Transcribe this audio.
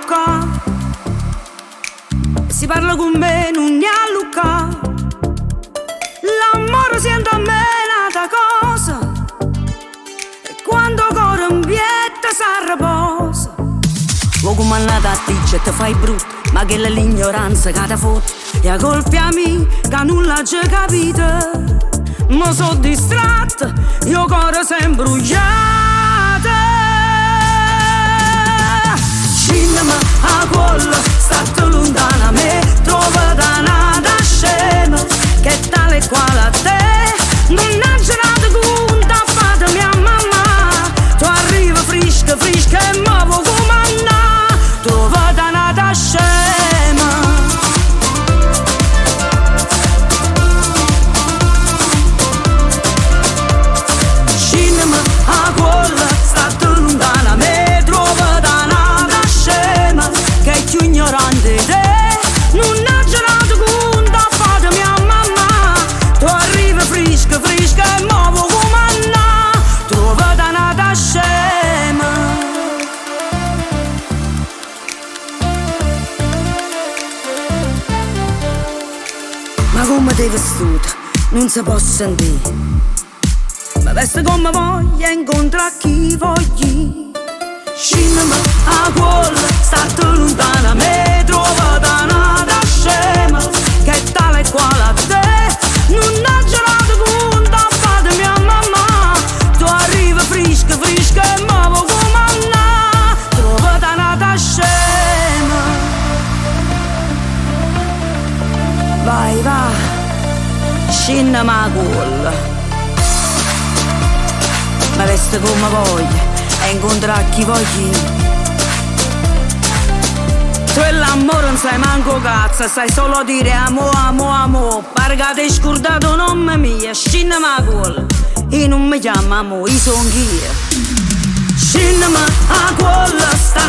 Luca. Si parla con me, non ne ha Luca. L'amore sente a me un'altra cosa. E quando corre un piede si riposa. O come andata a te te fai brutto, ma che è l'ignoranza che ti fotte. E a colpi a me che nulla ci capite. Ma sono distratta, io corro sempre bruciata. Scinema a quella, state lontana a me. Trova da nada scena, che tale e quale a te. Non ha girato con da fata mia mamma. Tu arriva fresca, fresca e muovo come Anna. Trova da nada scena. Scinema a quella, state lontana a me. Trova da nada scena, che è più ignorante di te. Non ha girato con da fata mia mamma. Tu arriva fresca, fresca e muovo come Anna. Trova da nada scema. Ma come ti vestuta, non si può sentire. Ma veste come voglio, incontra chi voglio. Scinema a quella, state lontana a me. Trova da nada scema, che è tale e quale a te. Non ha girato con da fata mia mamma. Tu arriva fresca, fresca e muovo come Anna. Trova da nada scema. Vai, va, scinema a quella. Ma veste come voglio e incontra chi voglio. Tu e l'amore non sai manco cazzo, sai solo dire amo, amo, amo. Pare che ti hai scordato il nome mio. Scinema a quella, io non mi chiamo amo, io sono chi. Scinema a quella, sta